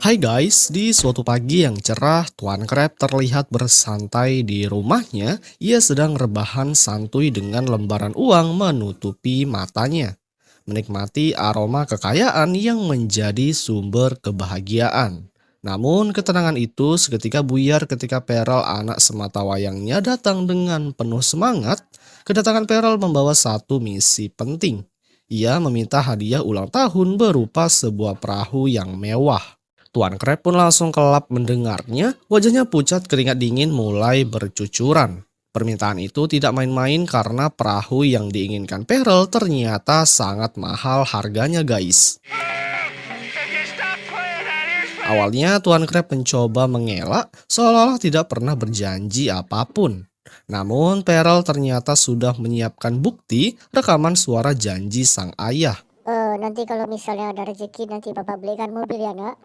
Hai guys, di suatu pagi yang cerah, Tuan Crab terlihat bersantai di rumahnya. Ia sedang rebahan santuy dengan lembaran uang menutupi matanya, menikmati aroma kekayaan yang menjadi sumber kebahagiaan. Namun ketenangan itu seketika buyar ketika Pearl anak sematawayangnya datang dengan penuh semangat. Kedatangan Pearl membawa satu misi penting. Ia meminta hadiah ulang tahun berupa sebuah perahu yang mewah. Tuan Crab pun langsung kelap mendengarnya, wajahnya pucat, keringat dingin mulai bercucuran. Permintaan itu tidak main-main karena perahu yang diinginkan Pearl ternyata sangat mahal harganya guys. Awalnya Tuan Crab mencoba mengelak seolah-olah tidak pernah berjanji apapun. Namun Pearl ternyata sudah menyiapkan bukti rekaman suara janji sang ayah. Nanti kalau misalnya ada rezeki nanti Bapak belikan mobil ya nak?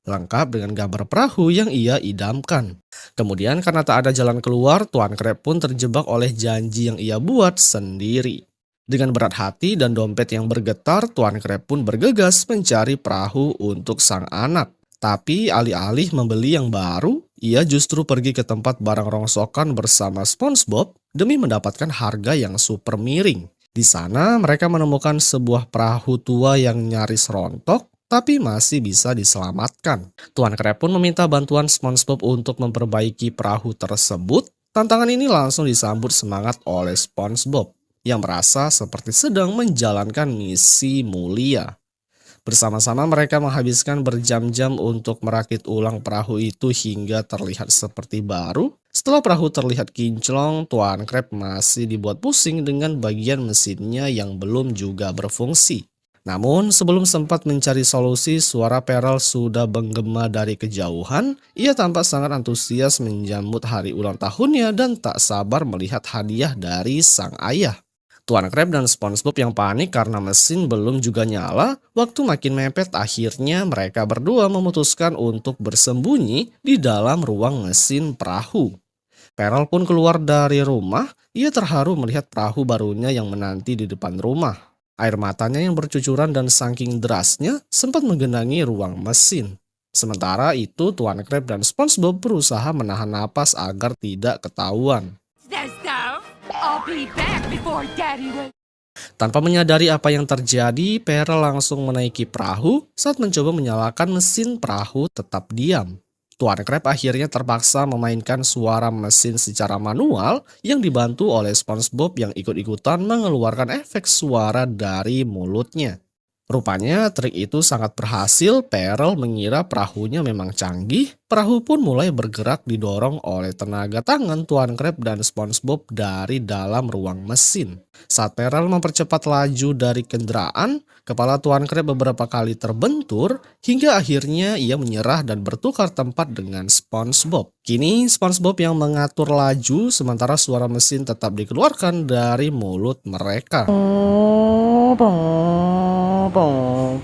Lengkap dengan gambar perahu yang ia idamkan. Kemudian karena tak ada jalan keluar, Tuan Crab pun terjebak oleh janji yang ia buat sendiri. Dengan berat hati dan dompet yang bergetar, Tuan Crab pun bergegas mencari perahu untuk sang anak. Tapi alih-alih membeli yang baru, ia justru pergi ke tempat barang rongsokan bersama SpongeBob demi mendapatkan harga yang super miring. Di sana mereka menemukan sebuah perahu tua yang nyaris rontok, tapi masih bisa diselamatkan. Tuan Crab pun meminta bantuan SpongeBob untuk memperbaiki perahu tersebut. Tantangan ini langsung disambut semangat oleh SpongeBob yang merasa seperti sedang menjalankan misi mulia. Bersama-sama mereka menghabiskan berjam-jam untuk merakit ulang perahu itu hingga terlihat seperti baru. Setelah perahu terlihat kinclong, Tuan Crab masih dibuat pusing dengan bagian mesinnya yang belum juga berfungsi. Namun sebelum sempat mencari solusi, suara Pearl sudah menggema dari kejauhan. Ia tampak sangat antusias menyambut hari ulang tahunnya dan tak sabar melihat hadiah dari sang ayah. Tuan Crab dan SpongeBob yang panik karena mesin belum juga nyala. Waktu makin mepet, akhirnya mereka berdua memutuskan untuk bersembunyi di dalam ruang mesin perahu. Pearl pun keluar dari rumah. Ia terharu melihat perahu barunya yang menanti di depan rumah. Air matanya yang bercucuran dan saking derasnya sempat menggenangi ruang mesin. Sementara itu Tuan Crab dan SpongeBob berusaha menahan napas agar tidak ketahuan. Tanpa menyadari apa yang terjadi, Pearl langsung menaiki perahu. Saat mencoba menyalakan mesin, perahu tetap diam. Tuan Crab akhirnya terpaksa memainkan suara mesin secara manual yang dibantu oleh SpongeBob yang ikut-ikutan mengeluarkan efek suara dari mulutnya. Rupanya trik itu sangat berhasil. Pearl mengira perahunya memang canggih. Perahu pun mulai bergerak didorong oleh tenaga tangan Tuan Crab dan SpongeBob dari dalam ruang mesin. Saat Pearl mempercepat laju dari kendaraan, kepala Tuan Crab beberapa kali terbentur hingga akhirnya ia menyerah dan bertukar tempat dengan SpongeBob. Kini SpongeBob yang mengatur laju sementara suara mesin tetap dikeluarkan dari mulut mereka.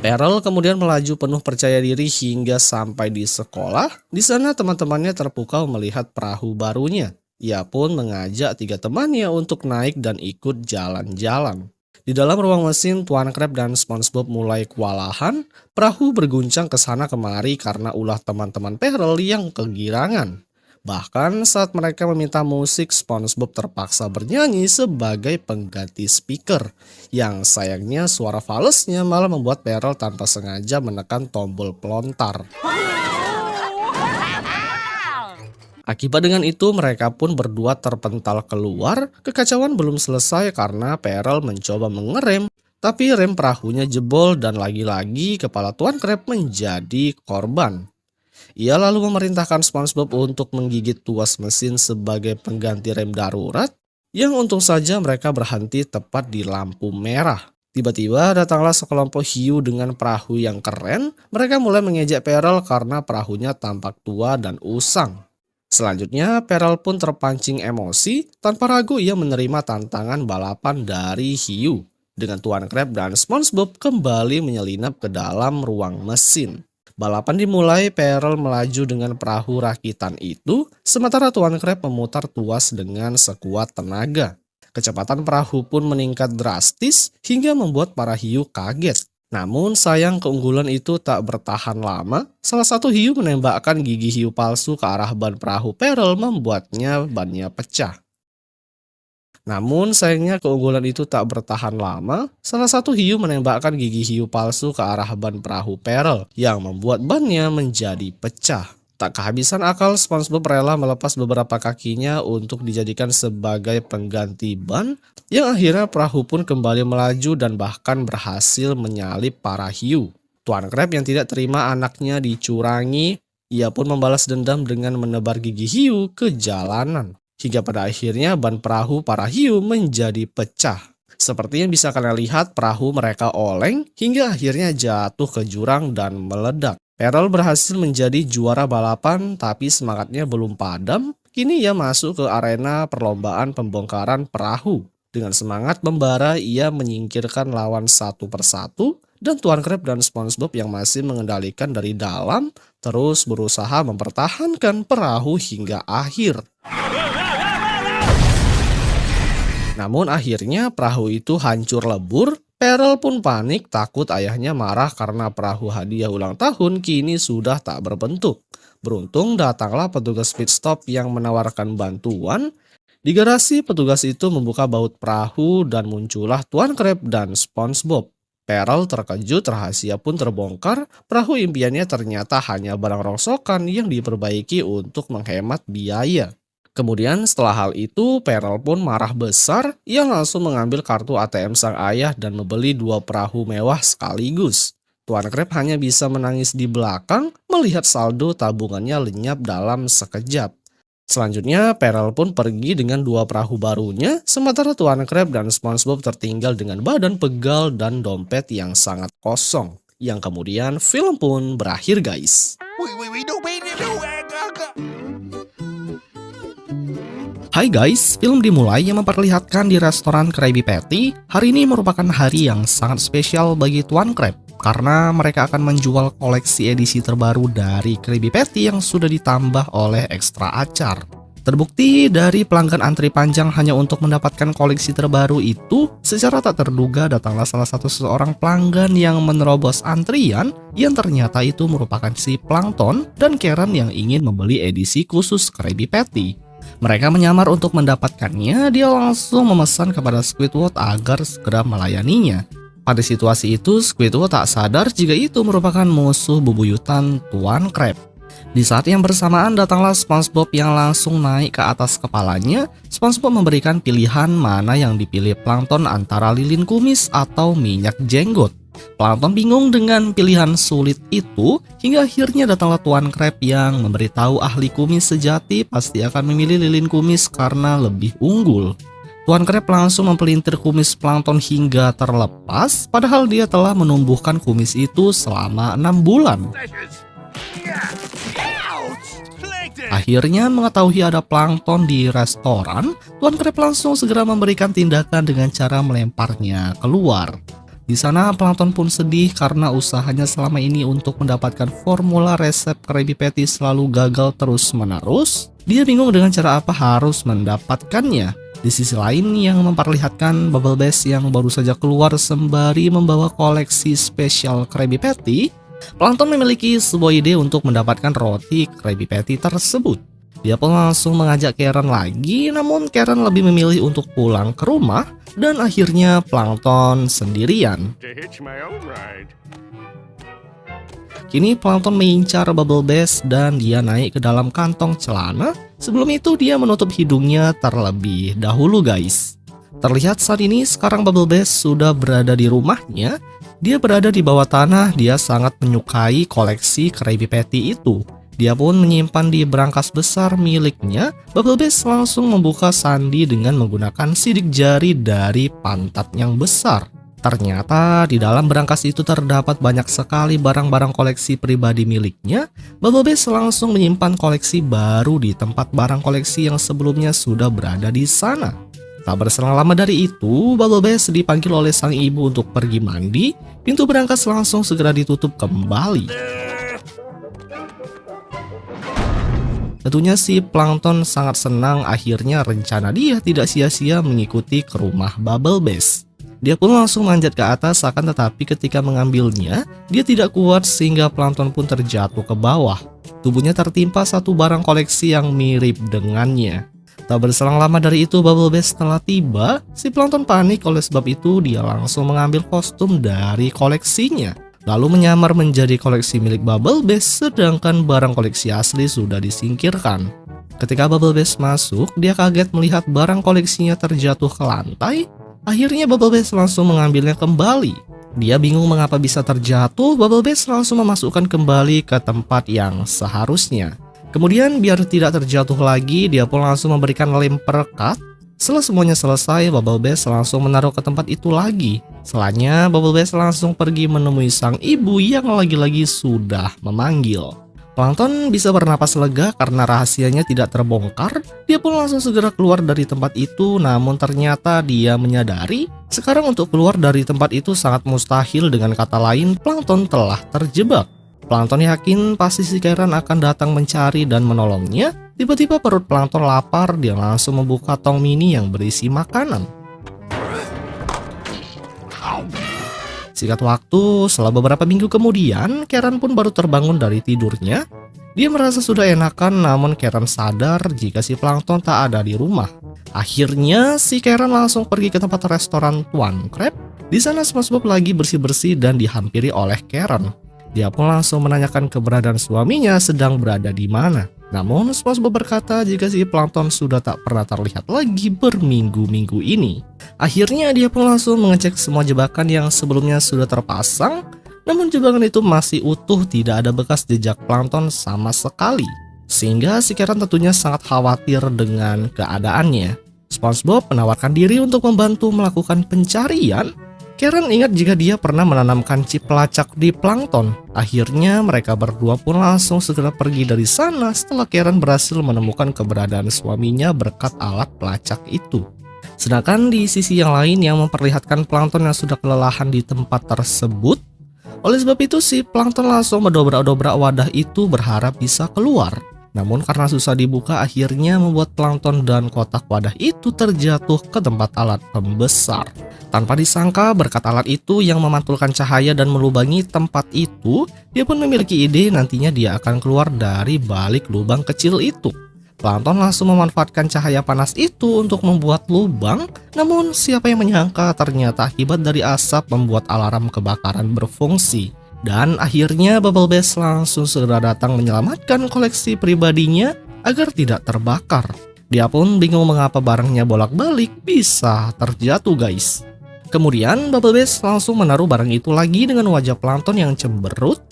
Pearl kemudian melaju penuh percaya diri hingga sampai di sekolah. Di sana teman-temannya terpukau melihat perahu barunya. Ia pun mengajak 3 temannya untuk naik dan ikut jalan-jalan. Di dalam ruang mesin, Tuan Crab dan SpongeBob mulai kewalahan. Perahu berguncang ke sana kemari karena ulah teman-teman Pearl yang kegirangan. Bahkan saat mereka meminta musik, SpongeBob terpaksa bernyanyi sebagai pengganti speaker. Yang sayangnya suara falesnya malah membuat Pearl tanpa sengaja menekan tombol pelontar. Akibat dengan itu mereka pun berdua terpental keluar. Kekacauan belum selesai karena Pearl mencoba mengerem, tapi rem perahunya jebol dan lagi-lagi kepala Tuan Crab menjadi korban. Ia lalu memerintahkan SpongeBob untuk menggigit tuas mesin sebagai pengganti rem darurat, yang untung saja mereka berhenti tepat di lampu merah. Tiba-tiba datanglah sekelompok hiu dengan perahu yang keren. Mereka mulai mengejek Pearl karena perahunya tampak tua dan usang. Selanjutnya Pearl pun terpancing emosi. Tanpa ragu ia menerima tantangan balapan dari hiu. Dengan Tuan Crab dan SpongeBob kembali menyelinap ke dalam ruang mesin. Balapan dimulai, Pearl melaju dengan perahu rakitan itu, sementara Tuan Crab memutar tuas dengan sekuat tenaga. Kecepatan perahu pun meningkat drastis hingga membuat para hiu kaget. Namun sayang keunggulan itu tak bertahan lama. Salah satu hiu menembakkan gigi hiu palsu ke arah ban perahu Perel membuatnya bannya pecah. Namun sayangnya keunggulan itu tak bertahan lama. Salah satu hiu menembakkan gigi hiu palsu ke arah ban perahu Perel yang membuat bannya menjadi pecah. Tak kehabisan akal, SpongeBob rela melepas beberapa kakinya untuk dijadikan sebagai pengganti ban, yang akhirnya perahu pun kembali melaju dan bahkan berhasil menyalip para hiu. Tuan Crab yang tidak terima anaknya dicurangi, ia pun membalas dendam dengan menebar gigi hiu ke jalanan. Hingga pada akhirnya ban perahu para hiu menjadi pecah. Seperti yang bisa kalian lihat, perahu mereka oleng hingga akhirnya jatuh ke jurang dan meledak. Perel berhasil menjadi juara balapan, tapi semangatnya belum padam. Kini ia masuk ke arena perlombaan pembongkaran perahu. Dengan semangat membara, ia menyingkirkan lawan satu persatu, dan Tuan Crab dan SpongeBob yang masih mengendalikan dari dalam terus berusaha mempertahankan perahu hingga akhir. Namun akhirnya perahu itu hancur lebur. Perel pun panik, takut ayahnya marah karena perahu hadiah ulang tahun kini sudah tak berbentuk. Beruntung datanglah petugas pit stop yang menawarkan bantuan. Di garasi, petugas itu membuka baut perahu dan muncullah Tuan Crab dan SpongeBob. Perel terkejut, rahasia pun terbongkar. Perahu impiannya ternyata hanya barang rongsokan yang diperbaiki untuk menghemat biaya. Kemudian setelah hal itu, Perel pun marah besar. Ia langsung mengambil kartu ATM sang ayah dan membeli 2 perahu mewah sekaligus. Tuan Crab hanya bisa menangis di belakang melihat saldo tabungannya lenyap dalam sekejap. Selanjutnya, Perel pun pergi dengan 2 perahu barunya, sementara Tuan Crab dan SpongeBob tertinggal dengan badan pegal dan dompet yang sangat kosong. Yang kemudian film pun berakhir, guys. Hai guys, film dimulai yang memperlihatkan di restoran Krabby Patty. Hari ini merupakan hari yang sangat spesial bagi Tuan Crab karena mereka akan menjual koleksi edisi terbaru dari Krabby Patty yang sudah ditambah oleh ekstra acar. Terbukti dari pelanggan antri panjang hanya untuk mendapatkan koleksi terbaru itu, secara tak terduga datanglah salah satu seorang pelanggan yang menerobos antrian yang ternyata itu merupakan si Plankton dan Karen yang ingin membeli edisi khusus Krabby Patty. Mereka menyamar untuk mendapatkannya, dia langsung memesan kepada Squidward agar segera melayaninya. Pada situasi itu, Squidward tak sadar jika itu merupakan musuh bebuyutan Tuan Crab. Di saat yang bersamaan datanglah SpongeBob yang langsung naik ke atas kepalanya. SpongeBob memberikan pilihan mana yang dipilih Plankton antara lilin kumis atau minyak jenggot. Plankton bingung dengan pilihan sulit itu, hingga akhirnya datanglah Tuan Crab yang memberitahu ahli kumis sejati pasti akan memilih lilin kumis karena lebih unggul. Tuan Crab langsung mempelintir kumis Plankton hingga terlepas, padahal dia telah menumbuhkan kumis itu selama 6 bulan. Akhirnya mengetahui ada Plankton di restoran, Tuan Crab langsung segera memberikan tindakan dengan cara melemparnya keluar. Di sana Plankton pun sedih karena usahanya selama ini untuk mendapatkan formula resep Krabby Patty selalu gagal terus-menerus. Dia bingung dengan cara apa harus mendapatkannya. Di sisi lain yang memperlihatkan Bubble Bass yang baru saja keluar sembari membawa koleksi spesial Krabby Patty, Plankton memiliki sebuah ide untuk mendapatkan roti Krabby Patty tersebut. Dia pun langsung mengajak Karen lagi, namun Karen lebih memilih untuk pulang ke rumah dan akhirnya Plankton sendirian. Kini Plankton mengincar Bubble Bass dan dia naik ke dalam kantong celana. Sebelum itu dia menutup hidungnya terlebih dahulu, guys. Terlihat saat ini sekarang Bubble Bass sudah berada di rumahnya. Dia berada di bawah tanah, dia sangat menyukai koleksi Krabby Patty itu. Dia pun menyimpan di berangkas besar miliknya. Bubble Bass langsung membuka sandi dengan menggunakan sidik jari dari pantat yang besar. Ternyata di dalam berangkas itu terdapat banyak sekali barang-barang koleksi pribadi miliknya. Bubble Bass langsung menyimpan koleksi baru di tempat barang koleksi yang sebelumnya sudah berada di sana. Tak berselang lama dari itu, Bubble Bass dipanggil oleh sang ibu untuk pergi mandi. Pintu berangkas langsung segera ditutup kembali. Tentunya si Plankton sangat senang, akhirnya rencana dia tidak sia-sia mengikuti ke rumah Bubble Bass. Dia pun langsung manjat ke atas, akan tetapi ketika mengambilnya, dia tidak kuat sehingga plankton pun terjatuh ke bawah. Tubuhnya tertimpa satu barang koleksi yang mirip dengannya. Tak berselang lama dari itu, Bubble Bass telah tiba. Si plankton panik, oleh sebab itu dia langsung mengambil kostum dari koleksinya, lalu menyamar menjadi koleksi milik Bubble Bass, sedangkan barang koleksi asli sudah disingkirkan. Ketika Bubble Bass masuk, dia kaget melihat barang koleksinya terjatuh ke lantai. Akhirnya Bubble Bass langsung mengambilnya kembali. Dia bingung mengapa bisa terjatuh. Bubble Bass langsung memasukkan kembali ke tempat yang seharusnya. Kemudian biar tidak terjatuh lagi, dia pun langsung memberikan lem perekat. Setelah semuanya selesai, Bubble Bass langsung menaruh ke tempat itu lagi. Setelahnya, Bubble Bass langsung pergi menemui sang ibu yang lagi-lagi sudah memanggil. Plankton bisa bernapas lega karena rahasianya tidak terbongkar. Dia pun langsung segera keluar dari tempat itu, namun ternyata dia menyadari sekarang untuk keluar dari tempat itu sangat mustahil. Dengan kata lain, Plankton telah terjebak. Plankton yakin pasti si Karen akan datang mencari dan menolongnya. Tiba-tiba perut Plankton lapar, dia langsung membuka tong mini yang berisi makanan. Singkat waktu, setelah beberapa minggu kemudian, Karen pun baru terbangun dari tidurnya. Dia merasa sudah enakan, namun Karen sadar jika si Plankton tak ada di rumah. Akhirnya, si Karen langsung pergi ke tempat restoran Tuan Crab. Di sana SpongeBob lagi bersih-bersih dan dihampiri oleh Karen. Dia pun langsung menanyakan keberadaan suaminya sedang berada di mana. Namun, SpongeBob berkata jika si Plankton sudah tak pernah terlihat lagi berminggu-minggu ini. Akhirnya dia pun langsung mengecek semua jebakan yang sebelumnya sudah terpasang. Namun jebakan itu masih utuh, tidak ada bekas jejak Plankton sama sekali. Sehingga si Karen tentunya sangat khawatir dengan keadaannya. SpongeBob menawarkan diri untuk membantu melakukan pencarian. Karen ingat jika dia pernah menanamkan chip pelacak di Plankton. Akhirnya mereka berdua pun langsung segera pergi dari sana setelah Karen berhasil menemukan keberadaan suaminya berkat alat pelacak itu. Sedangkan di sisi yang lain yang memperlihatkan Plankton yang sudah kelelahan di tempat tersebut. Oleh sebab itu si Plankton langsung mendobrak-dobrak wadah itu berharap bisa keluar. Namun karena susah dibuka, akhirnya membuat Plankton dan kotak wadah itu terjatuh ke tempat alat pembesar. Tanpa disangka berkat alat itu yang memantulkan cahaya dan melubangi tempat itu, dia pun memiliki ide nantinya dia akan keluar dari balik lubang kecil itu. Plankton langsung memanfaatkan cahaya panas itu untuk membuat lubang, namun siapa yang menyangka ternyata akibat dari asap membuat alarm kebakaran berfungsi. Dan akhirnya Bubble Bass langsung segera datang menyelamatkan koleksi pribadinya agar tidak terbakar. Dia pun bingung mengapa barangnya bolak-balik bisa terjatuh guys. Kemudian Bubble Bass langsung menaruh barang itu lagi dengan wajah Plankton yang cemberut.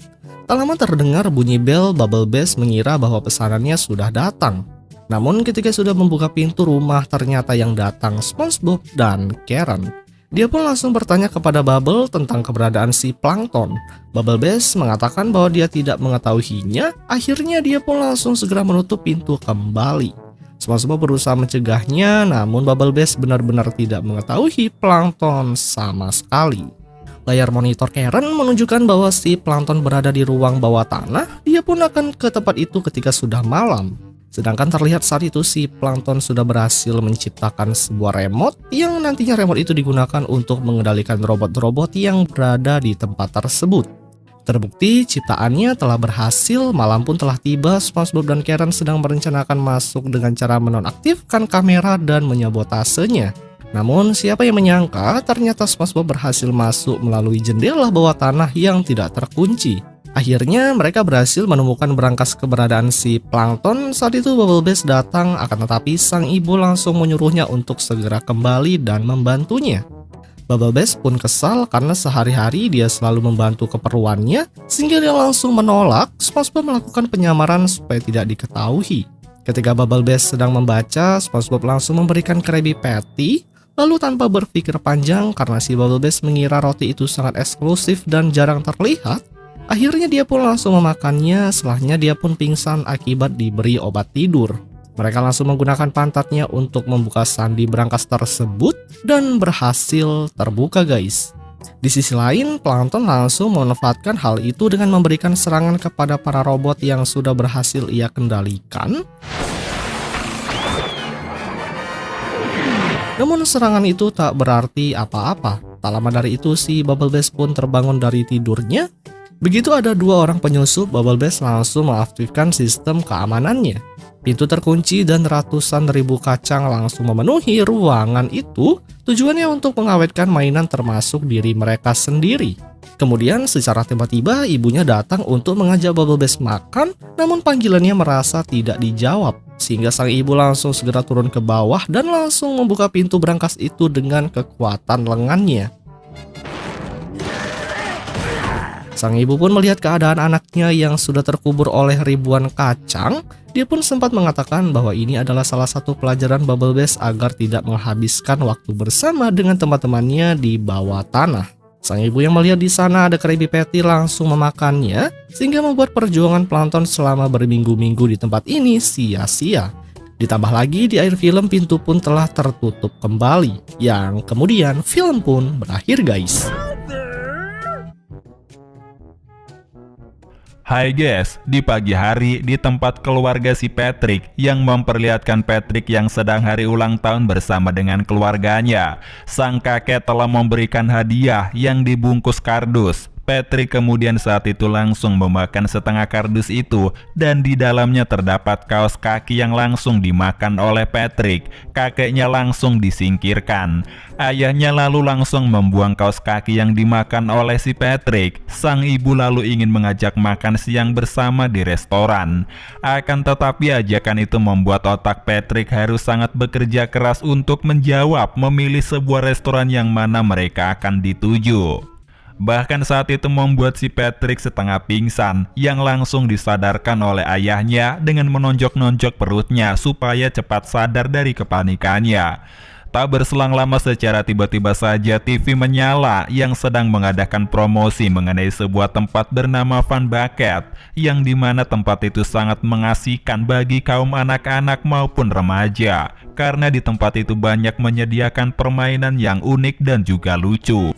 Tak lama terdengar bunyi bel, Bubble Bass mengira bahwa pesanannya sudah datang. Namun ketika sudah membuka pintu rumah, ternyata yang datang SpongeBob dan Karen. Dia pun langsung bertanya kepada Bubble tentang keberadaan si Plankton. Bubble Bass mengatakan bahwa dia tidak mengetahuinya. Akhirnya dia pun langsung segera menutup pintu kembali. SpongeBob berusaha mencegahnya, namun Bubble Bass benar-benar tidak mengetahui Plankton sama sekali. Layar monitor Karen menunjukkan bahwa si Plankton berada di ruang bawah tanah. Dia pun akan ke tempat itu ketika sudah malam. Sedangkan terlihat saat itu si Plankton sudah berhasil menciptakan sebuah remote yang nantinya remote itu digunakan untuk mengendalikan robot-robot yang berada di tempat tersebut. Terbukti ciptaannya telah berhasil, malam pun telah tiba. SpongeBob dan Karen sedang merencanakan masuk dengan cara menonaktifkan kamera dan menyabotasenya. Namun siapa yang menyangka ternyata SpongeBob berhasil masuk melalui jendela bawah tanah yang tidak terkunci. Akhirnya mereka berhasil menemukan berangkas keberadaan si Plankton. Saat itu Bubble Bass datang, akan tetapi sang ibu langsung menyuruhnya untuk segera kembali dan membantunya. Bubble Bass pun kesal karena sehari-hari dia selalu membantu keperluannya, sehingga dia langsung menolak. SpongeBob melakukan penyamaran supaya tidak diketahui. Ketika Bubble Bass sedang membaca, SpongeBob langsung memberikan Krabby Patty. Lalu tanpa berpikir panjang, karena si Bubble Bass mengira roti itu sangat eksklusif dan jarang terlihat, akhirnya dia pun langsung memakannya. Setelahnya dia pun pingsan akibat diberi obat tidur. Mereka langsung menggunakan pantatnya untuk membuka sandi berangkas tersebut dan berhasil terbuka guys. Di sisi lain, Plankton langsung memanfaatkan hal itu dengan memberikan serangan kepada para robot yang sudah berhasil ia kendalikan. Namun serangan itu tak berarti apa-apa. Tak lama dari itu si Bubble Bass pun terbangun dari tidurnya. Begitu ada 2 orang penyusup, Bubble Bass langsung mengaktifkan sistem keamanannya. Pintu terkunci dan ratusan ribu kacang langsung memenuhi ruangan itu. Tujuannya untuk mengawetkan mainan termasuk diri mereka sendiri. Kemudian secara tiba-tiba ibunya datang untuk mengajak Bubble Bass makan, namun panggilannya merasa tidak dijawab. Sehingga sang ibu langsung segera turun ke bawah dan langsung membuka pintu brankas itu dengan kekuatan lengannya. Sang ibu pun melihat keadaan anaknya yang sudah terkubur oleh ribuan kacang. Dia pun sempat mengatakan bahwa ini adalah salah satu pelajaran Bubble Bass agar tidak menghabiskan waktu bersama dengan teman-temannya di bawah tanah. Sang ibu yang melihat di sana ada Krabby Patty langsung memakannya, sehingga membuat perjuangan plankton selama berminggu-minggu di tempat ini sia-sia. Ditambah lagi di akhir film pintu pun telah tertutup kembali, yang kemudian film pun berakhir guys. Hai guys, di pagi hari di tempat keluarga si Patrick yang memperlihatkan Patrick yang sedang hari ulang tahun bersama dengan keluarganya. Sang kakek telah memberikan hadiah yang dibungkus kardus. Patrick kemudian saat itu langsung memakan setengah kardus itu dan di dalamnya terdapat kaos kaki yang langsung dimakan oleh Patrick. Kakeknya langsung disingkirkan. Ayahnya lalu langsung membuang kaos kaki yang dimakan oleh si Patrick. Sang ibu lalu ingin mengajak makan siang bersama di restoran. Akan tetapi ajakan itu membuat otak Patrick harus sangat bekerja keras untuk menjawab memilih sebuah restoran yang mana mereka akan dituju. Bahkan saat itu membuat si Patrick setengah pingsan yang langsung disadarkan oleh ayahnya dengan menonjok-nonjok perutnya supaya cepat sadar dari kepanikannya. Tak berselang lama secara tiba-tiba saja TV menyala yang sedang mengadakan promosi mengenai sebuah tempat bernama Fun Bucket yang dimana tempat itu sangat mengasihkan bagi kaum anak-anak maupun remaja karena di tempat itu banyak menyediakan permainan yang unik dan juga lucu.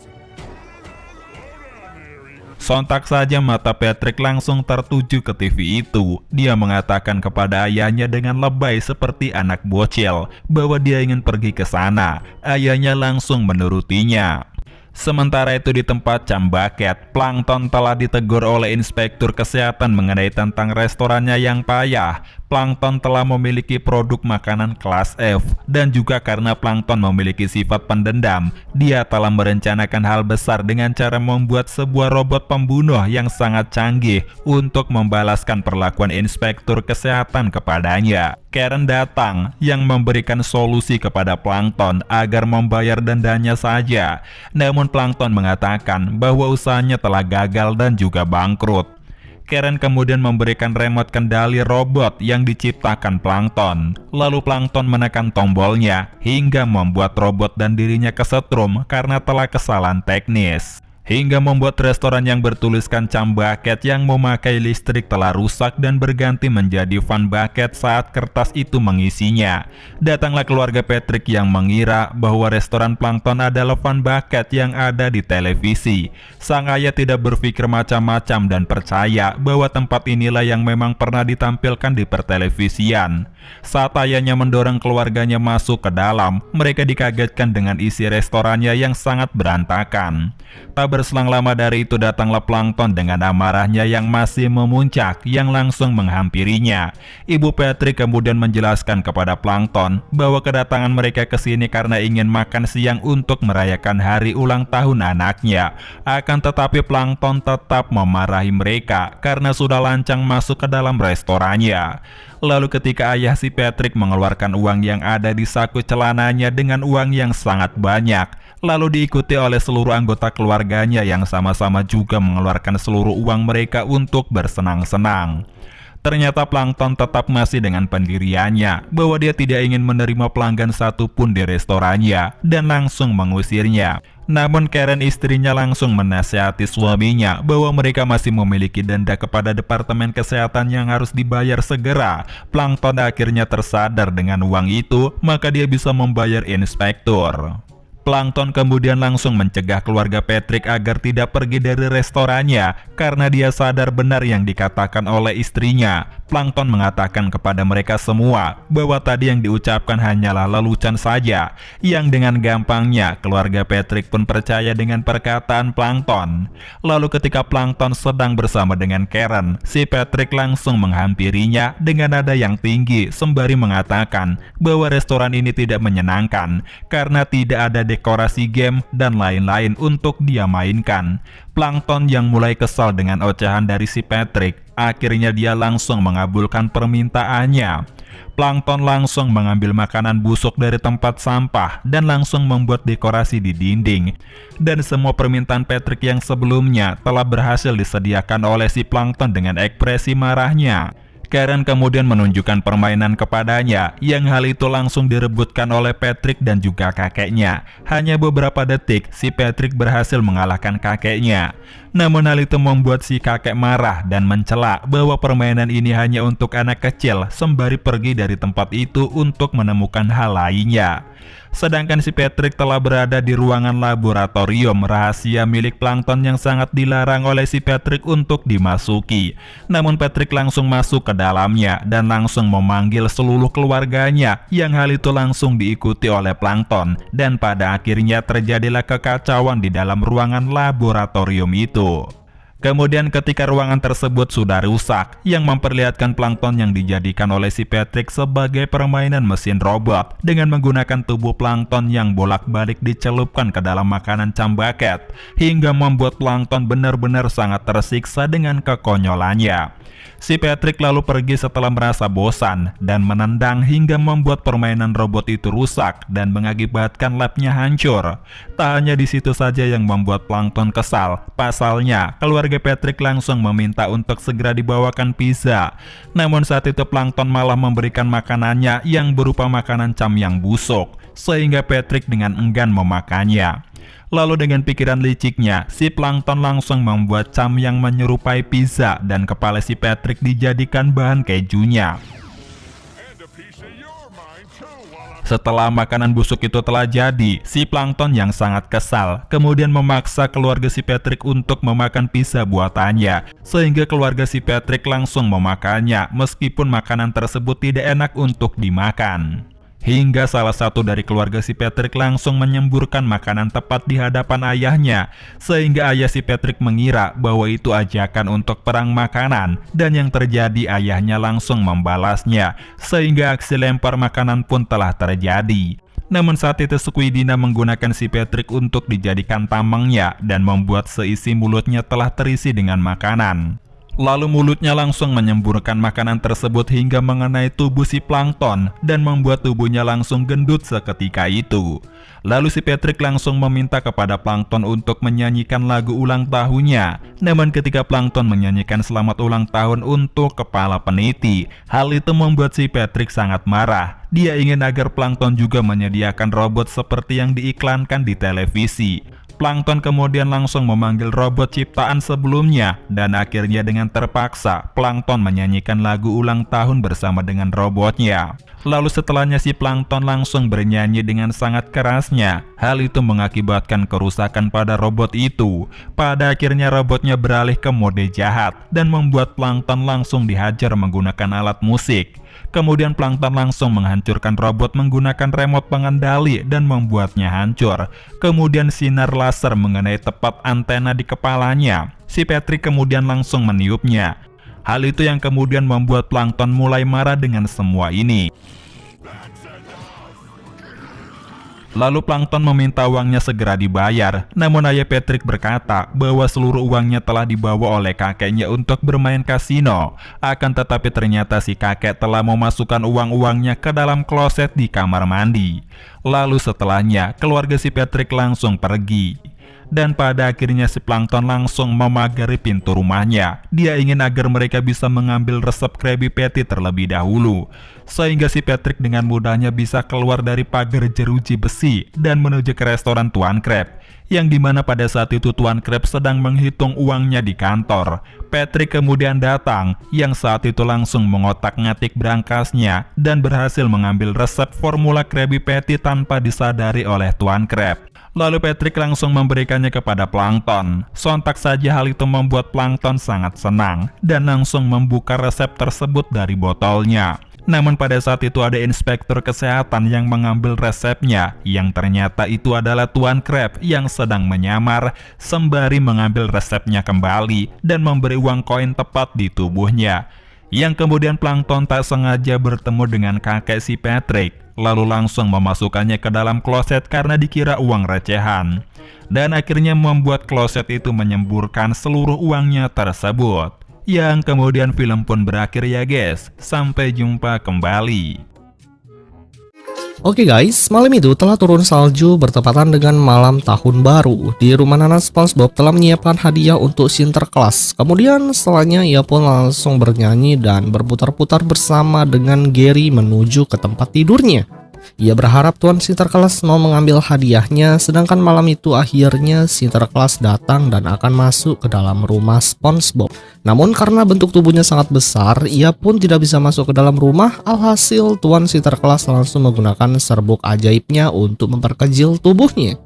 Sontak saja mata Patrick langsung tertuju ke TV itu. Dia mengatakan kepada ayahnya dengan lebay seperti anak bocil bahwa dia ingin pergi ke sana. Ayahnya langsung menurutinya. Sementara itu di tempat Cambucket, Plankton telah ditegur oleh inspektur kesehatan mengenai tentang restorannya yang payah. Plankton telah memiliki produk makanan kelas F dan juga karena Plankton memiliki sifat pendendam, dia telah merencanakan hal besar dengan cara membuat sebuah robot pembunuh yang sangat canggih untuk membalaskan perlakuan inspektur kesehatan kepadanya. Karen datang yang memberikan solusi kepada Plankton agar membayar dendanya saja. Namun Plankton mengatakan bahwa usahanya telah gagal dan juga bangkrut. Karen kemudian memberikan remote kendali robot yang diciptakan Plankton. Lalu Plankton menekan tombolnya hingga membuat robot dan dirinya kesetrum karena telah kesalahan teknis. Hingga membuat restoran yang bertuliskan Cambucket yang memakai listrik telah rusak dan berganti menjadi Fun Bucket saat kertas itu mengisinya. Datanglah keluarga Patrick yang mengira bahwa restoran Plankton adalah Fun Bucket yang ada di televisi. Sang ayah tidak berpikir macam-macam dan percaya bahwa tempat inilah yang memang pernah ditampilkan di pertelevisian. Saat ayahnya mendorong keluarganya masuk ke dalam, mereka dikagetkan dengan isi restorannya yang sangat berantakan. Tak berselang lama dari itu datanglah Plankton dengan amarahnya yang masih memuncak yang langsung menghampirinya. Ibu Patrick kemudian menjelaskan kepada Plankton bahwa kedatangan mereka ke sini karena ingin makan siang untuk merayakan hari ulang tahun anaknya. Akan tetapi Plankton tetap memarahi mereka karena sudah lancang masuk ke dalam restorannya. Lalu ketika ayah si Patrick mengeluarkan uang yang ada di saku celananya dengan uang yang sangat banyak, lalu diikuti oleh seluruh anggota keluarganya yang sama-sama juga mengeluarkan seluruh uang mereka untuk bersenang-senang. Ternyata Plankton tetap masih dengan pendiriannya bahwa dia tidak ingin menerima pelanggan satupun di restorannya dan langsung mengusirnya. Namun Karen istrinya langsung menasihati suaminya bahwa mereka masih memiliki denda kepada Departemen Kesehatan yang harus dibayar segera. Plankton akhirnya tersadar dengan uang itu, maka dia bisa membayar inspektur. Plankton kemudian langsung mencegah keluarga Patrick agar tidak pergi dari restorannya karena dia sadar benar yang dikatakan oleh istrinya. Plankton mengatakan kepada mereka semua bahwa tadi yang diucapkan hanyalah lelucon saja, yang dengan gampangnya keluarga Patrick pun percaya dengan perkataan Plankton. Lalu ketika Plankton sedang bersama dengan Karen, si Patrick langsung menghampirinya dengan nada yang tinggi sembari mengatakan bahwa restoran ini tidak menyenangkan karena tidak ada dekorasi game dan lain-lain untuk dia mainkan. Plankton yang mulai kesal dengan ocehan dari si Patrick, akhirnya dia langsung mengabulkan permintaannya. Plankton langsung mengambil makanan busuk dari tempat sampah dan langsung membuat dekorasi di dinding. Dan semua permintaan Patrick yang sebelumnya telah berhasil disediakan oleh si Plankton dengan ekspresi marahnya. Karen kemudian menunjukkan permainan kepadanya, yang hal itu langsung direbutkan oleh Patrick dan juga kakeknya. Hanya beberapa detik, si Patrick berhasil mengalahkan kakeknya. Namun hal itu membuat si kakek marah dan mencela bahwa permainan ini hanya untuk anak kecil, sembari pergi dari tempat itu untuk menemukan hal lainnya. Sedangkan si Patrick telah berada di ruangan laboratorium rahasia milik Plankton yang sangat dilarang oleh si Patrick untuk dimasuki. Namun Patrick langsung masuk ke dalamnya dan langsung memanggil seluruh keluarganya, yang hal itu langsung diikuti oleh Plankton. Dan pada akhirnya terjadilah kekacauan di dalam ruangan laboratorium itu. Kemudian ketika ruangan tersebut sudah rusak, yang memperlihatkan Plankton yang dijadikan oleh si Patrick sebagai permainan mesin robot dengan menggunakan tubuh Plankton yang bolak-balik dicelupkan ke dalam makanan cambaket, hingga membuat Plankton benar-benar sangat tersiksa dengan kekonyolannya. Si Patrick lalu pergi setelah merasa bosan dan menendang hingga membuat permainan robot itu rusak dan mengakibatkan labnya hancur. Tak hanya di situ saja yang membuat Plankton kesal, pasalnya keluarga Patrick langsung meminta untuk segera dibawakan pizza. Namun saat itu Plankton malah memberikan makanannya yang berupa makanan cam yang busuk, sehingga Patrick dengan enggan memakannya. Lalu dengan pikiran liciknya, si Plankton langsung membuat cam yang menyerupai pizza dan kepala si Patrick dijadikan bahan kejunya. Setelah makanan busuk itu telah jadi, si Plankton yang sangat kesal kemudian memaksa keluarga si Patrick untuk memakan pizza buatannya, sehingga keluarga si Patrick langsung memakannya meskipun makanan tersebut tidak enak untuk dimakan. Hingga salah satu dari keluarga si Patrick langsung menyemburkan makanan tepat di hadapan ayahnya, sehingga ayah si Patrick mengira bahwa itu ajakan untuk perang makanan, dan yang terjadi ayahnya langsung membalasnya, sehingga aksi lempar makanan pun telah terjadi. Namun saat itu Squidina menggunakan si Patrick untuk dijadikan tamengnya dan membuat seisi mulutnya telah terisi dengan makanan. Lalu mulutnya langsung menyemburkan makanan tersebut hingga mengenai tubuh si Plankton dan membuat tubuhnya langsung gendut seketika itu. Lalu si Patrick langsung meminta kepada Plankton untuk menyanyikan lagu ulang tahunnya. Namun ketika Plankton menyanyikan selamat ulang tahun untuk kepala peniti, hal itu membuat si Patrick sangat marah. Dia ingin agar Plankton juga menyediakan robot seperti yang diiklankan di televisi. Plankton kemudian langsung memanggil robot ciptaan sebelumnya, dan akhirnya dengan terpaksa Plankton menyanyikan lagu ulang tahun bersama dengan robotnya. Lalu setelahnya si Plankton langsung bernyanyi dengan sangat kerasnya. Hal itu mengakibatkan kerusakan pada robot itu. Pada akhirnya robotnya beralih ke mode jahat dan membuat Plankton langsung dihajar menggunakan alat musik. Kemudian Plankton langsung menghancurkan robot menggunakan remote pengendali dan membuatnya hancur. Kemudian sinar laser mengenai tepat antena di kepalanya. Si Patrick kemudian langsung meniupnya. Hal itu yang kemudian membuat Plankton mulai marah dengan semua ini. Lalu Plankton meminta uangnya segera dibayar, namun ayah Patrick berkata bahwa seluruh uangnya telah dibawa oleh kakeknya untuk bermain kasino. Akan tetapi ternyata si kakek telah memasukkan uang-uangnya ke dalam kloset di kamar mandi. Lalu setelahnya, keluarga si Patrick langsung pergi. Dan pada akhirnya si Plankton langsung memagari pintu rumahnya. Dia ingin agar mereka bisa mengambil resep Krabby Patty terlebih dahulu, sehingga si Patrick dengan mudahnya bisa keluar dari pagar jeruji besi dan menuju ke restoran Tuan Crab, yang dimana pada saat itu Tuan Crab sedang menghitung uangnya di kantor. Patrick kemudian datang, yang saat itu langsung mengotak-ngatik berangkasnya dan berhasil mengambil resep formula Krabby Patty tanpa disadari oleh Tuan Crab. Lalu Patrick langsung memberikannya kepada Plankton. Sontak saja hal itu membuat Plankton sangat senang dan langsung membuka resep tersebut dari botolnya. Namun pada saat itu ada inspektur kesehatan yang mengambil resepnya, yang ternyata itu adalah Tuan Crab yang sedang menyamar sembari mengambil resepnya kembali dan memberi uang koin tepat di tubuhnya. Yang kemudian Plankton tak sengaja bertemu dengan kakek si Patrick, lalu langsung memasukkannya ke dalam kloset karena dikira uang recehan. Dan akhirnya membuat kloset itu menyemburkan seluruh uangnya tersebut. Yang kemudian film pun berakhir ya guys. Sampai jumpa kembali. Oke guys, malam itu telah turun salju bertepatan dengan malam tahun baru. Di rumah Nana, SpongeBob telah menyiapkan hadiah untuk Sinterklas. Kemudian setelahnya ia pun langsung bernyanyi dan berputar-putar bersama dengan Gary menuju ke tempat tidurnya. Ia berharap Tuan Sinterklas mau mengambil hadiahnya, sedangkan malam itu akhirnya Sinterklas datang dan akan masuk ke dalam rumah SpongeBob. Namun karena bentuk tubuhnya sangat besar, ia pun tidak bisa masuk ke dalam rumah. Alhasil Tuan Sinterklas langsung menggunakan serbuk ajaibnya untuk memperkecil tubuhnya.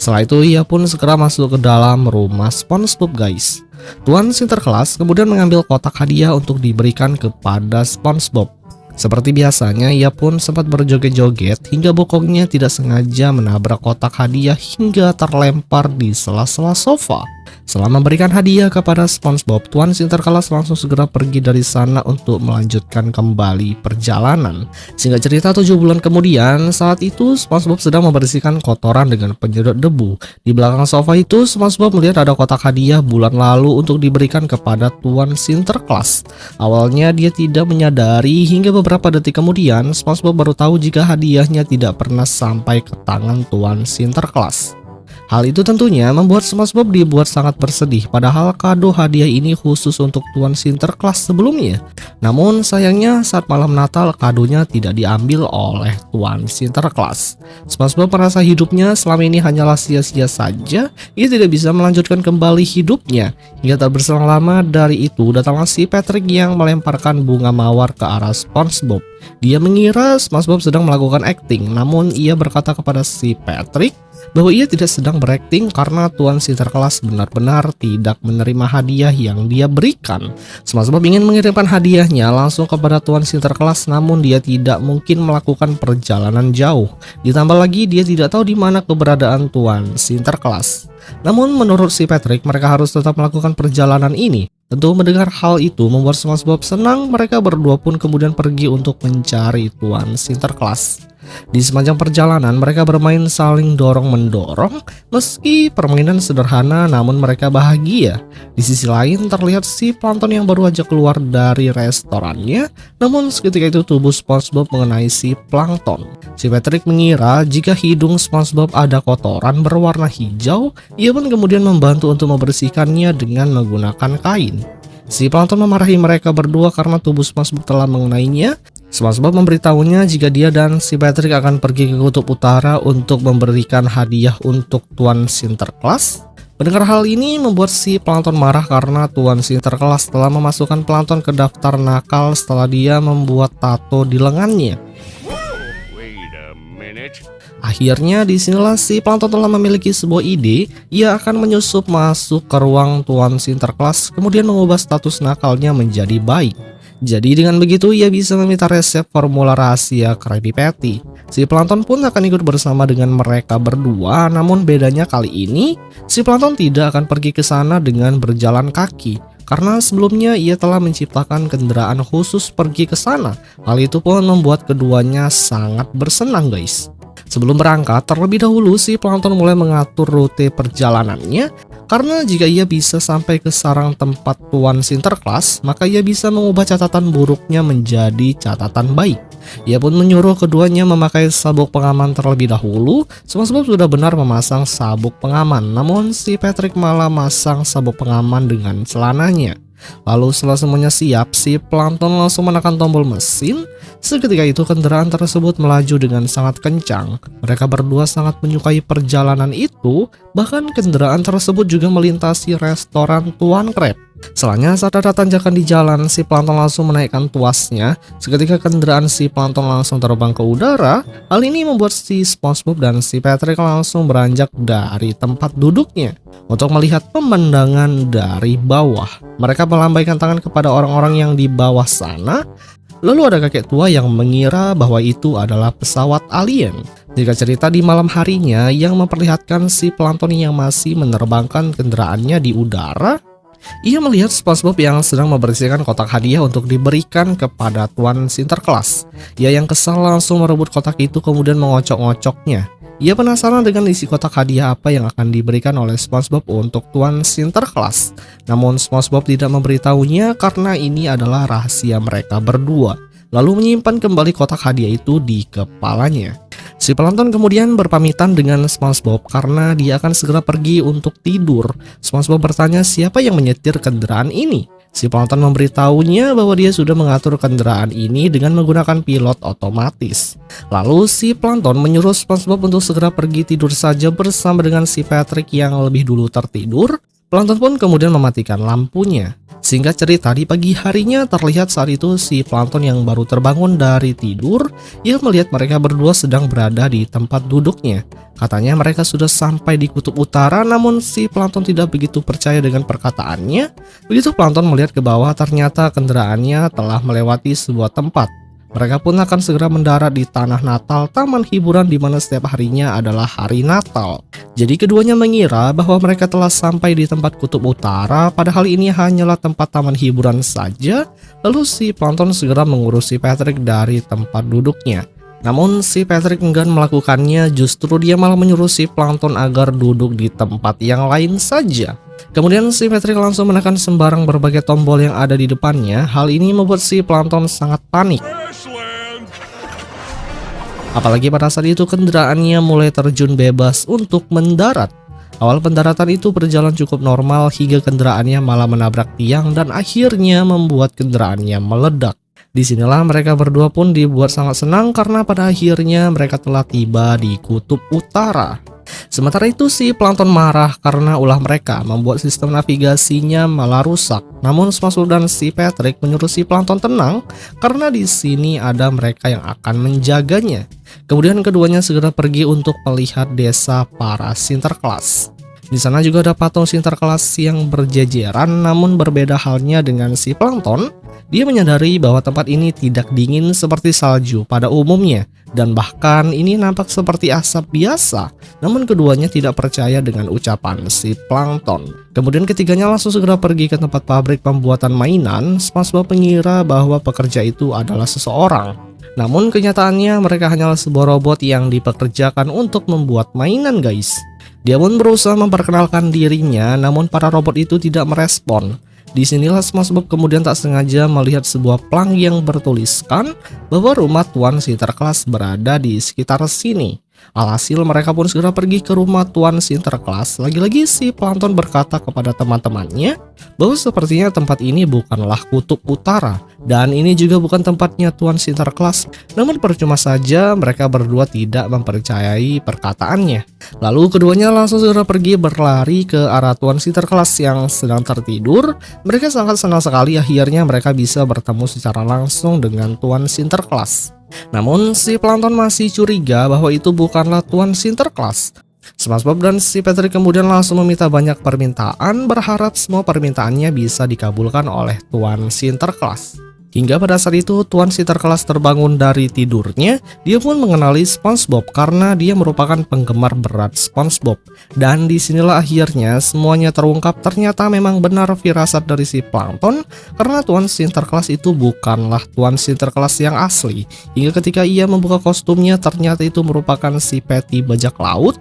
Setelah itu ia pun segera masuk ke dalam rumah SpongeBob guys. Tuan Sinterklas kemudian mengambil kotak hadiah untuk diberikan kepada SpongeBob. Seperti biasanya, ia pun sempat berjoget-joget hingga bokongnya tidak sengaja menabrak kotak hadiah hingga terlempar di sela-sela sofa. Setelah memberikan hadiah kepada SpongeBob, Tuan Sinterklas langsung segera pergi dari sana untuk melanjutkan kembali perjalanan. Singkat cerita, 7 bulan kemudian, saat itu SpongeBob sedang membersihkan kotoran dengan penyedot debu. Di belakang sofa itu, SpongeBob melihat ada kotak hadiah bulan lalu untuk diberikan kepada Tuan Sinterklas. Awalnya dia tidak menyadari hingga beberapa detik kemudian SpongeBob baru tahu jika hadiahnya tidak pernah sampai ke tangan Tuan Sinterklas. Hal itu tentunya membuat SpongeBob dibuat sangat bersedih, padahal kado hadiah ini khusus untuk Tuan Sinterklas sebelumnya. Namun sayangnya saat malam Natal kadonya tidak diambil oleh Tuan Sinterklas. SpongeBob merasa hidupnya selama ini hanyalah sia-sia saja, ia tidak bisa melanjutkan kembali hidupnya. Hingga tak berselang lama dari itu datanglah si Patrick yang melemparkan bunga mawar ke arah SpongeBob. Dia mengira SpongeBob sedang melakukan acting, namun ia berkata kepada si Patrick bahwa ia tidak sedang berakting karena Tuan Sinterklas benar-benar tidak menerima hadiah yang dia berikan. SpongeBob ingin mengirimkan hadiahnya langsung kepada Tuan Sinterklas, namun dia tidak mungkin melakukan perjalanan jauh. Ditambah lagi dia tidak tahu di mana keberadaan Tuan Sinterklas. Namun menurut si Patrick, mereka harus tetap melakukan perjalanan ini. Tentu mendengar hal itu membuat SpongeBob senang. Mereka berdua pun kemudian pergi untuk mencari Tuan Sinterklas. Di sepanjang perjalanan mereka bermain saling dorong-mendorong. Meski permainan sederhana namun mereka bahagia. Di sisi lain terlihat si Plankton yang baru aja keluar dari restorannya. Namun seketika itu tubuh SpongeBob mengenai si Plankton. Si Patrick mengira jika hidung SpongeBob ada kotoran berwarna hijau. Ia pun kemudian membantu untuk membersihkannya dengan menggunakan kain. Si Plankton memarahi mereka berdua karena tubuh SpongeBob telah mengenainya. SpongeBob memberitahunya jika dia dan si Patrick akan pergi ke kutub utara untuk memberikan hadiah untuk Tuan Sinterklas. Mendengar hal ini membuat si Plankton marah karena Tuan Sinterklas telah memasukkan Plankton ke daftar nakal setelah dia membuat tato di lengannya. Akhirnya disinilah si Plankton telah memiliki sebuah ide. Ia akan menyusup masuk ke ruang Tuan Sinterklas kemudian mengubah status nakalnya menjadi baik. Jadi dengan begitu ia bisa meminta resep formula rahasia Krabby Patty. Si Plankton pun akan ikut bersama dengan mereka berdua, namun bedanya kali ini si Plankton tidak akan pergi ke sana dengan berjalan kaki. Karena sebelumnya ia telah menciptakan kendaraan khusus pergi ke sana. Hal itu pun membuat keduanya sangat bersenang guys. Sebelum berangkat, terlebih dahulu si Plankton mulai mengatur rute perjalanannya. Karena jika ia bisa sampai ke sarang tempat Tuan Sinterklas, maka ia bisa mengubah catatan buruknya menjadi catatan baik. Ia pun menyuruh keduanya memakai sabuk pengaman terlebih dahulu. SpongeBob sudah benar memasang sabuk pengaman, namun si Patrick malah masang sabuk pengaman dengan celananya. Lalu setelah semuanya siap, si Plankton langsung menekan tombol mesin. Seketika itu kendaraan tersebut melaju dengan sangat kencang. Mereka berdua sangat menyukai perjalanan itu. Bahkan kendaraan tersebut juga melintasi restoran Tuan Crab. Setelahnya saat ada tanjakan di jalan, si Plankton langsung menaikkan tuasnya. Seketika kendaraan si Plankton langsung terbang ke udara. Hal ini membuat si SpongeBob dan si Patrick langsung beranjak dari tempat duduknya untuk melihat pemandangan dari bawah. Mereka melambaikan tangan kepada orang-orang yang di bawah sana. Lalu ada kakek tua yang mengira bahwa itu adalah pesawat alien. Jika cerita di malam harinya yang memperlihatkan si Plankton yang masih menerbangkan kendaraannya di udara, ia melihat SpongeBob yang sedang membersihkan kotak hadiah untuk diberikan kepada Tuan Sinterklas. Ia yang kesal langsung merebut kotak itu kemudian mengocok-ngocoknya. Ia penasaran dengan isi kotak hadiah apa yang akan diberikan oleh SpongeBob untuk Tuan Sinterklas. Namun SpongeBob tidak memberitahunya karena ini adalah rahasia mereka berdua. Lalu menyimpan kembali kotak hadiah itu di kepalanya. Si Plankton kemudian berpamitan dengan SpongeBob karena dia akan segera pergi untuk tidur. SpongeBob bertanya siapa yang menyetir kendaraan ini. Si Plankton memberitahunya bahwa dia sudah mengatur kendaraan ini dengan menggunakan pilot otomatis. Lalu si Plankton menyuruh SpongeBob untuk segera pergi tidur saja bersama dengan si Patrick yang lebih dulu tertidur. Plankton pun kemudian mematikan lampunya. Singkat cerita, di pagi harinya terlihat saat itu si Plankton yang baru terbangun dari tidur, ia melihat mereka berdua sedang berada di tempat duduknya. Katanya mereka sudah sampai di kutub utara, namun si Plankton tidak begitu percaya dengan perkataannya. Begitu Plankton melihat ke bawah, ternyata kendaraannya telah melewati sebuah tempat. Mereka pun akan segera mendarat di Tanah Natal, taman hiburan di mana setiap harinya adalah hari Natal. Jadi keduanya mengira bahwa mereka telah sampai di tempat kutub utara, padahal ini hanyalah tempat taman hiburan saja. Lalu si Plankton segera mengurusi Patrick dari tempat duduknya. Namun si Patrick enggan melakukannya, justru dia malah menyuruh si Plankton agar duduk di tempat yang lain saja. Kemudian si Patrick langsung menekan sembarang berbagai tombol yang ada di depannya. Hal ini membuat si Plankton sangat panik. Apalagi pada saat itu kendaraannya mulai terjun bebas untuk mendarat. Awal pendaratan itu berjalan cukup normal hingga kendaraannya malah menabrak tiang dan akhirnya membuat kendaraannya meledak. Disinilah mereka berdua pun dibuat sangat senang karena pada akhirnya mereka telah tiba di kutub utara. Sementara itu si Plankton marah karena ulah mereka membuat sistem navigasinya malah rusak. Namun SpongeBob dan si Patrick menyuruh si Plankton tenang karena di sini ada mereka yang akan menjaganya. Kemudian keduanya segera pergi untuk melihat desa para Sinterklas. Di sana juga ada patung Sinterklas yang berjejeran, namun berbeda halnya dengan si Plankton. Dia menyadari bahwa tempat ini tidak dingin seperti salju pada umumnya, dan bahkan ini nampak seperti asap biasa. Namun keduanya tidak percaya dengan ucapan si Plankton. Kemudian ketiganya langsung segera pergi ke tempat pabrik pembuatan mainan. SpongeBob mengira bahwa pekerja itu adalah seseorang. Namun kenyataannya mereka hanyalah sebuah robot yang dipekerjakan untuk membuat mainan, guys. Dia pun berusaha memperkenalkan dirinya, namun para robot itu tidak merespon. Disinilah SpongeBob kemudian tak sengaja melihat sebuah plang yang bertuliskan bahwa rumah Tuan Sinterklas berada di sekitar sini. Alhasil mereka pun segera pergi ke rumah Tuan Sinterklas. Lagi-lagi si Plankton berkata kepada teman-temannya bahwa sepertinya tempat ini bukanlah kutub utara dan ini juga bukan tempatnya Tuan Sinterklas. Namun percuma saja mereka berdua tidak mempercayai perkataannya. Lalu keduanya langsung segera pergi berlari ke arah Tuan Sinterklas yang sedang tertidur. Mereka sangat senang sekali akhirnya mereka bisa bertemu secara langsung dengan Tuan Sinterklas. Namun si Plankton masih curiga bahwa itu bukanlah Tuan Sinterklas. SpongeBob dan si Patrick kemudian langsung meminta banyak permintaan, berharap semua permintaannya bisa dikabulkan oleh Tuan Sinterklas. Hingga pada saat itu Tuan Sinterklas terbangun dari tidurnya. Dia pun mengenali SpongeBob karena dia merupakan penggemar berat SpongeBob. Dan disinilah akhirnya semuanya terungkap, ternyata memang benar firasat dari si Plankton karena Tuan Sinterklas itu bukanlah Tuan Sinterklas yang asli. Hingga ketika ia membuka kostumnya ternyata itu merupakan si Patty bajak laut.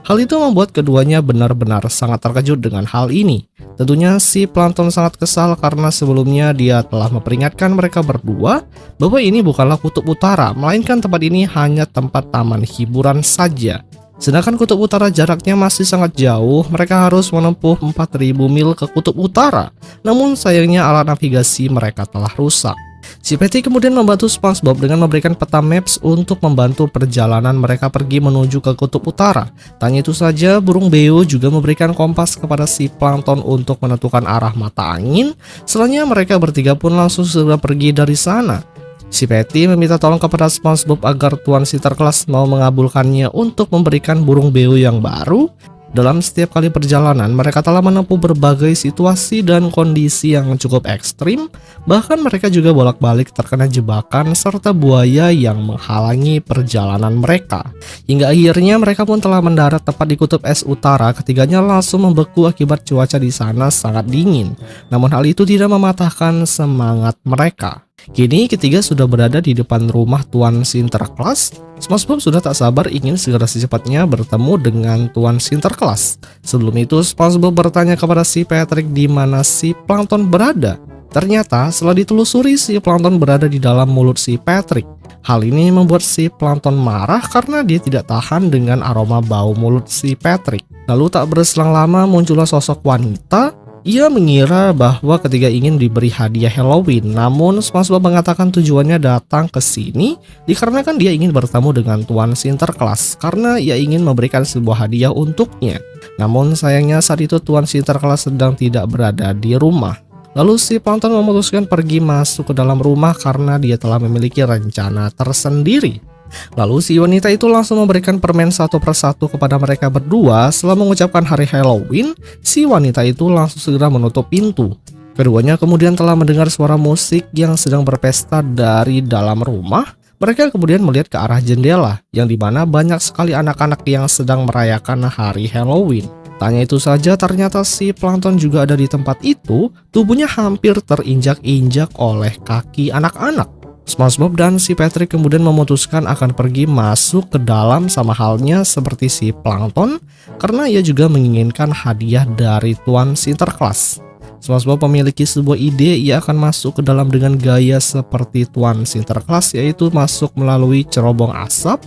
Hal itu membuat keduanya benar-benar sangat terkejut dengan hal ini. Tentunya si Plankton sangat kesal karena sebelumnya dia telah memperingatkan mereka berdua bahwa ini bukanlah kutub utara, melainkan tempat ini hanya tempat taman hiburan saja. Sedangkan kutub utara jaraknya masih sangat jauh, mereka harus menempuh 4.000 mil ke kutub utara. Namun sayangnya alat navigasi mereka telah rusak. Si Patty kemudian membantu SpongeBob dengan memberikan peta maps untuk membantu perjalanan mereka pergi menuju ke kutub utara. Tanya itu saja, burung beo juga memberikan kompas kepada si Plankton untuk menentukan arah mata angin. Setelahnya mereka bertiga pun langsung segera pergi dari sana. Si Patty meminta tolong kepada SpongeBob agar Tuan Sinterklas mau mengabulkannya untuk memberikan burung beo yang baru. Dalam setiap kali perjalanan, mereka telah menempuh berbagai situasi dan kondisi yang cukup ekstrim. Bahkan mereka juga bolak-balik terkena jebakan serta buaya yang menghalangi perjalanan mereka. Hingga akhirnya mereka pun telah mendarat tepat di kutub es utara. Ketiganya langsung membeku akibat cuaca di sana sangat dingin. Namun hal itu tidak mematahkan semangat mereka. Kini ketiga sudah berada di depan rumah Tuan Sinterklas. SpongeBob sudah tak sabar ingin segera secepatnya bertemu dengan Tuan Sinterklas. Sebelum itu SpongeBob bertanya kepada si Patrick di mana si Plankton berada. Ternyata setelah ditelusuri si Plankton berada di dalam mulut si Patrick. Hal ini membuat si Plankton marah karena dia tidak tahan dengan aroma bau mulut si Patrick. Lalu tak berselang lama muncullah sosok wanita. Ia mengira bahwa ketiga ingin diberi hadiah Halloween, namun SpongeBob mengatakan tujuannya datang ke sini dikarenakan dia ingin bertemu dengan Tuan Sinterklas karena ia ingin memberikan sebuah hadiah untuknya. Namun sayangnya saat itu Tuan Sinterklas sedang tidak berada di rumah. Lalu si Plankton memutuskan pergi masuk ke dalam rumah karena dia telah memiliki rencana tersendiri. Lalu si wanita itu langsung memberikan permen satu persatu kepada mereka berdua. Setelah mengucapkan hari Halloween, si wanita itu langsung segera menutup pintu. Keduanya kemudian telah mendengar suara musik yang sedang berpesta dari dalam rumah. Mereka kemudian melihat ke arah jendela, yang dimana banyak sekali anak-anak yang sedang merayakan hari Halloween. Tanya itu saja, ternyata si Plankton juga ada di tempat itu. Tubuhnya hampir terinjak-injak oleh kaki anak-anak. SpongeBob dan si Patrick kemudian memutuskan akan pergi masuk ke dalam sama halnya seperti si Plankton karena ia juga menginginkan hadiah dari Tuan Sinterklas. SpongeBob memiliki sebuah ide, ia akan masuk ke dalam dengan gaya seperti Tuan Sinterklas, yaitu masuk melalui cerobong asap.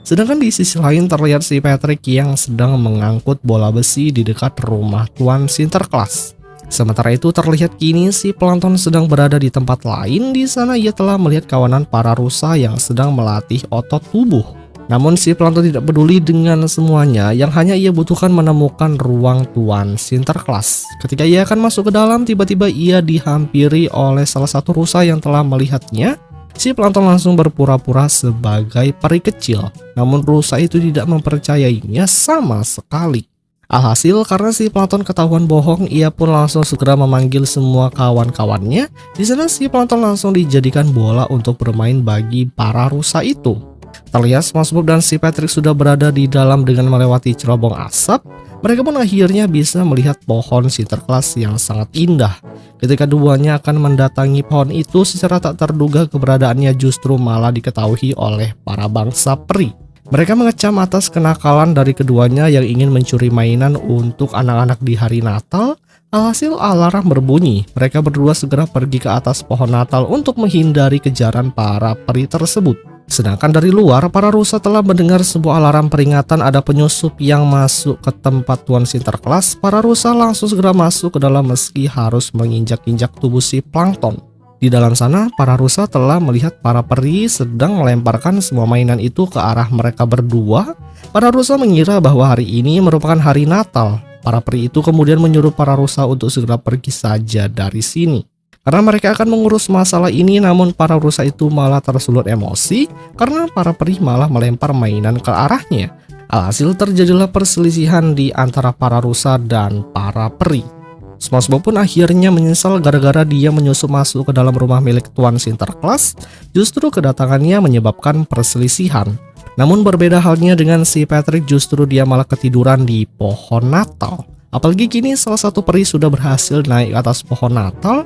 Sedangkan di sisi lain terlihat si Patrick yang sedang mengangkut bola besi di dekat rumah Tuan Sinterklas. Sementara itu terlihat kini si Plankton sedang berada di tempat lain. Di sana ia telah melihat kawanan para rusa yang sedang melatih otot tubuh. Namun si Plankton tidak peduli dengan semuanya, yang hanya ia butuhkan menemukan ruang Tuan Sinterklas. Ketika ia akan masuk ke dalam, tiba-tiba ia dihampiri oleh salah satu rusa yang telah melihatnya. Si Plankton langsung berpura-pura sebagai peri kecil, namun rusa itu tidak mempercayainya sama sekali. Alhasil karena si Plankton ketahuan bohong, ia pun langsung segera memanggil semua kawan-kawannya. Di sana si Plankton langsung dijadikan bola untuk bermain bagi para rusa itu. Terlihat SpongeBob dan si Patrick sudah berada di dalam dengan melewati cerobong asap. Mereka pun akhirnya bisa melihat pohon Sinterklas yang sangat indah. Ketika keduanya akan mendatangi pohon itu, secara tak terduga keberadaannya justru malah diketahui oleh para bangsa peri. Mereka mengecam atas kenakalan dari keduanya yang ingin mencuri mainan untuk anak-anak di hari Natal. Alhasil alarm berbunyi. Mereka berdua segera pergi ke atas pohon Natal untuk menghindari kejaran para peri tersebut. Sedangkan dari luar, para rusa telah mendengar sebuah alarm peringatan ada penyusup yang masuk ke tempat Tuan Sinterklas. Para rusa langsung segera masuk ke dalam meski harus menginjak-injak tubuh si Plankton. Di dalam sana, para rusa telah melihat para peri sedang melemparkan semua mainan itu ke arah mereka berdua. Para rusa mengira bahwa hari ini merupakan hari Natal. Para peri itu kemudian menyuruh para rusa untuk segera pergi saja dari sini. Karena mereka akan mengurus masalah ini, namun para rusa itu malah tersulut emosi karena para peri malah melempar mainan ke arahnya. Alhasil terjadilah perselisihan di antara para rusa dan para peri. SpongeBob pun akhirnya menyesal gara-gara dia menyusup masuk ke dalam rumah milik Tuan Sinterklas. Justru kedatangannya menyebabkan perselisihan. Namun berbeda halnya dengan si Patrick, justru dia malah ketiduran di pohon Natal. Apalagi kini salah satu peri sudah berhasil naik ke atas pohon Natal.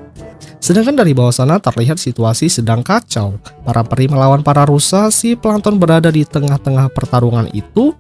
Sedangkan dari bawah sana terlihat situasi sedang kacau. Para peri melawan para rusa, si Plankton berada di tengah-tengah pertarungan itu.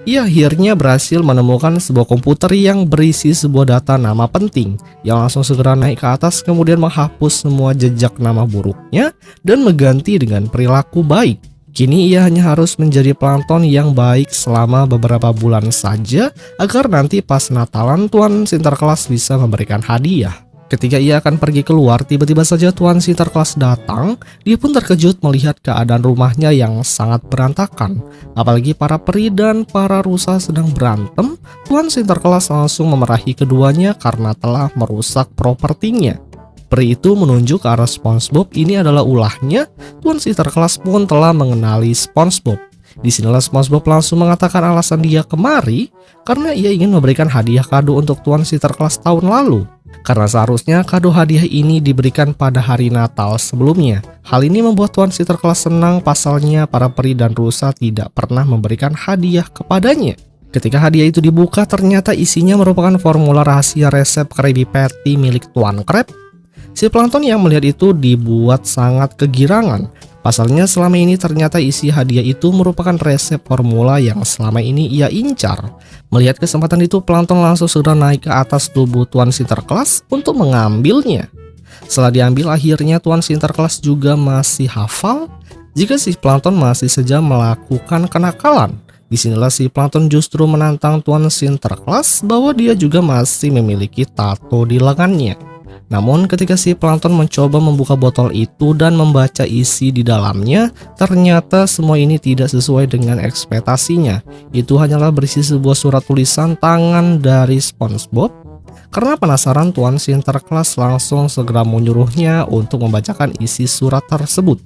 Ia akhirnya berhasil menemukan sebuah komputer yang berisi sebuah data nama penting. Yang langsung segera naik ke atas kemudian menghapus semua jejak nama buruknya dan mengganti dengan perilaku baik. Kini ia hanya harus menjadi Plankton yang baik selama beberapa bulan saja agar nanti pas Natalan Tuan Sinterklas bisa memberikan hadiah. Ketika ia akan pergi keluar, tiba-tiba saja Tuan Sinterklas datang. Dia pun terkejut melihat keadaan rumahnya yang sangat berantakan. Apalagi para peri dan para rusa sedang berantem, Tuan Sinterklas langsung memarahi keduanya karena telah merusak propertinya. Peri itu menunjuk ke arah SpongeBob. Ini adalah ulahnya. Tuan Sinterklas pun telah mengenali SpongeBob. Disinilah SpongeBob langsung mengatakan alasan dia kemari karena ia ingin memberikan hadiah kado untuk Tuan Sinterklas tahun lalu. Karena seharusnya kado hadiah ini diberikan pada hari Natal sebelumnya. Hal ini membuat Tuan Sinterklas senang, pasalnya para peri dan rusa tidak pernah memberikan hadiah kepadanya. Ketika hadiah itu dibuka, ternyata isinya merupakan formula rahasia resep Krabby Patty milik Tuan Krab. Si plankton yang melihat itu dibuat sangat kegirangan. Pasalnya selama ini ternyata isi hadiah itu merupakan resep formula yang selama ini ia incar. Melihat kesempatan itu, plankton langsung sudah naik ke atas tubuh Tuan Sinterklas untuk mengambilnya. Setelah diambil, akhirnya Tuan Sinterklas juga masih hafal jika si plankton masih saja melakukan kenakalan. Disinilah si plankton justru menantang Tuan Sinterklas bahwa dia juga masih memiliki tato di lengannya. Namun ketika si plankton mencoba membuka botol itu dan membaca isi di dalamnya, ternyata semua ini tidak sesuai dengan ekspektasinya. Itu hanyalah berisi sebuah surat tulisan tangan dari SpongeBob. Karena penasaran, Tuan Sinterklas langsung segera menyuruhnya untuk membacakan isi surat tersebut.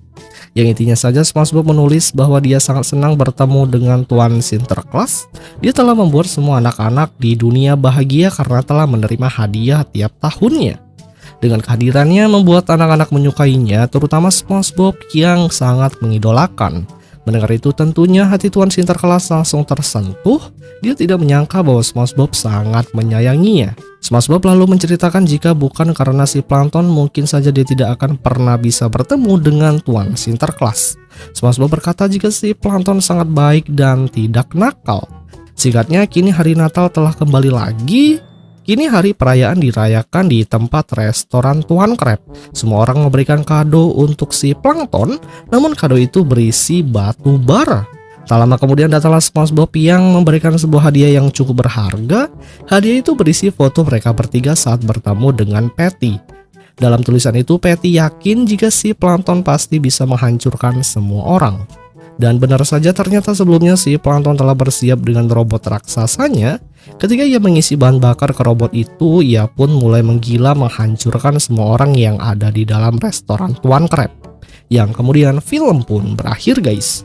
Yang intinya saja SpongeBob menulis bahwa dia sangat senang bertemu dengan Tuan Sinterklas. Dia telah membuat semua anak-anak di dunia bahagia karena telah menerima hadiah tiap tahunnya. Dengan kehadirannya membuat anak-anak menyukainya, terutama SpongeBob yang sangat mengidolakan. Mendengar itu tentunya hati Tuan Sinterklas langsung tersentuh. Dia tidak menyangka bahwa SpongeBob sangat menyayanginya. SpongeBob lalu menceritakan jika bukan karena si plankton, mungkin saja dia tidak akan pernah bisa bertemu dengan Tuan Sinterklas. SpongeBob berkata jika si plankton sangat baik dan tidak nakal. Singkatnya, kini hari Natal telah kembali lagi. Kini hari perayaan dirayakan di tempat restoran Tuan Krab. Semua orang memberikan kado untuk si plankton, namun kado itu berisi batu bara. Tak lama kemudian datanglah SpongeBob yang memberikan sebuah hadiah yang cukup berharga. Hadiah itu berisi foto mereka bertiga saat bertemu dengan Patty. Dalam tulisan itu, Patty yakin jika si plankton pasti bisa menghancurkan semua orang. Dan benar saja, ternyata sebelumnya si plankton telah bersiap dengan robot raksasanya. Ketika ia mengisi bahan bakar ke robot itu, ia pun mulai menggila menghancurkan semua orang yang ada di dalam restoran Tuan Krab. Yang kemudian film pun berakhir, guys.